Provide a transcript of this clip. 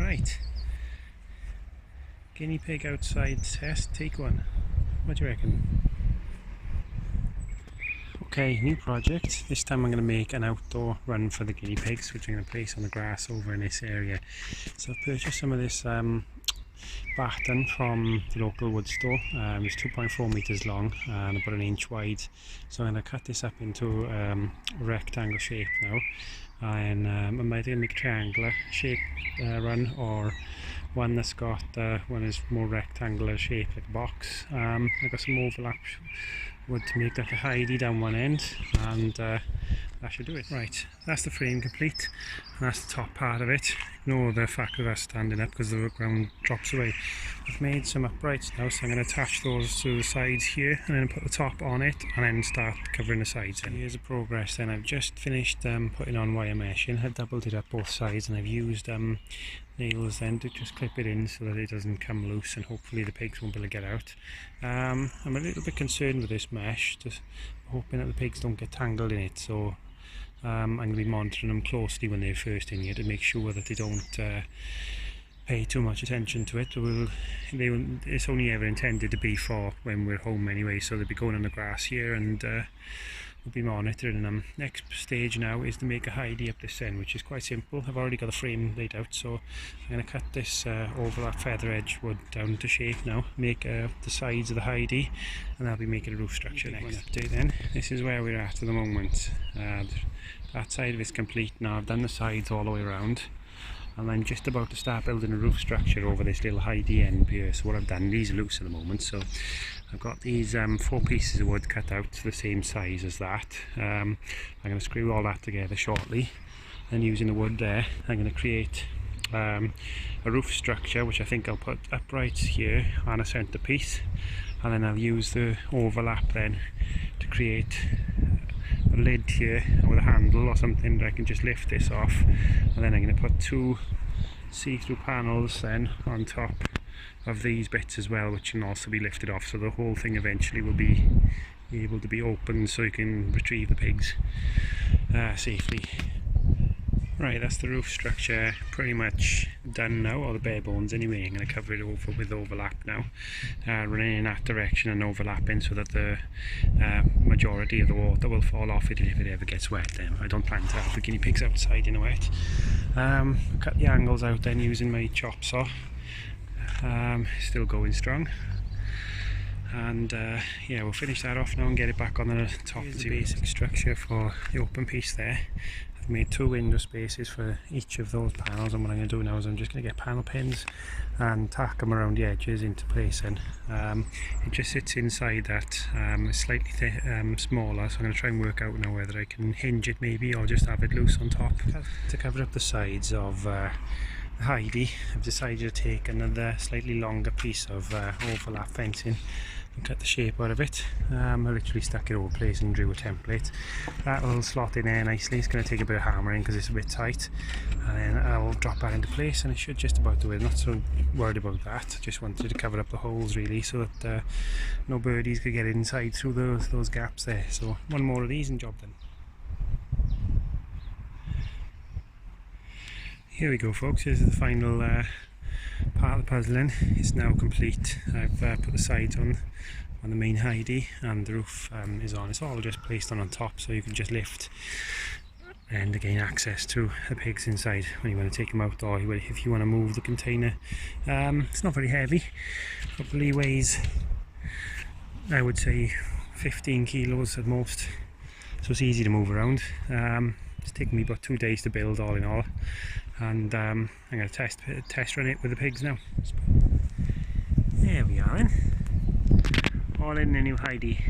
Right, guinea pig outside test, take one. What do you reckon? Okay, new project. This time I'm going to make an outdoor run for the guinea pigs, which I'm going to place on the grass over in this area. So I've purchased some of this batten from the local wood store. It's 2.4 meters long and about an inch wide. So I'm going to cut this up into a rectangle shape now, and I'm either going to make a triangular shape run, or one that's got one is more rectangular shape, like a box. I've got some overlap wood to make like a hidey down one end, and that should do it. Right, that's the frame complete, and that's the top part of it. Ignore the fact that that's standing up because the ground drops away. I've made some uprights now, so I'm going to attach those to the sides here and then put the top on it and then start covering the sides in. Here's the progress then. I've just finished putting on wire meshing. I've doubled it up both sides, and I've used nails then to just clip it in so that it doesn't come loose, and hopefully the pigs won't be able to get out. I'm a little bit concerned with this mesh, just hoping that the pigs don't get tangled in it, so I'm going to be monitoring them closely when they're first in here to make sure that they don't pay too much attention to it. It's only ever intended to be for when we're home anyway, so they'll be going on the grass here, and we'll be monitoring them. Next stage now is to make a hidey up this end, which is quite simple. I've already got a frame laid out, so I'm going to cut this overlap feather edge wood down to shape now, make the sides of the hidey, and I'll be making a roof structure next. Update then. This is where we're at the moment. That side of it's complete now. I've done the sides all the way around, and I'm just about to start building a roof structure over this little hidey end here. So what I've done, these are loose at the moment, so I've got these 4 pieces of wood cut out to the same size as that. I'm going to screw all that together shortly, and using the wood there I'm going to create a roof structure, which I think I'll put uprights here on a centre piece, and then I'll use the overlap then to create a lid here with a handle or something that I can just lift this off, and then I'm going to put 2 see-through panels then on top of these bits as well, which can also be lifted off, so the whole thing eventually will be able to be opened so you can retrieve the pigs safely. Right, that's the roof structure pretty much done now, or the bare bones anyway. I'm going to cover it over with overlap now, running in that direction and overlapping so that the majority of the water will fall off it if it ever gets wet. Then I don't plan to have the guinea pigs outside in the wet. Cut the angles out then using my chop saw. Still going strong, and yeah, we'll finish that off now and get it back on the top. Here's the basic structure for the open piece there. I've made 2 window spaces for each of those panels, and what I'm going to do now is I'm just going to get panel pins and tack them around the edges into place, and it just sits inside that. It's slightly smaller, so I'm going to try and work out now whether I can hinge it maybe, or just have it loose on top. To cover up the sides of hidey, I've decided to take another slightly longer piece of overlap fencing and cut the shape out of it. I literally stuck it over place and drew a template. That'll slot in there nicely. It's going to take a bit of hammering because it's a bit tight, and then I'll drop that into place and it should just about do it. Not so worried about that, I just wanted to cover up the holes really, so that no birdies could get inside through those gaps there. So one more of these and job done. Here we go folks, this is the final part of the puzzling. It's now complete. I've put the sides on the main hidey, and the roof is on. It's all just placed on top, so you can just lift and gain access to the pigs inside when you want to take them out, or if you want to move the container. It's not very heavy, probably weighs, I would say, 15 kilos at most, so it's easy to move around. It's taken me about 2 days to build all in all, and I'm going to test run it with the pigs now. There we are then, all in the new hidey.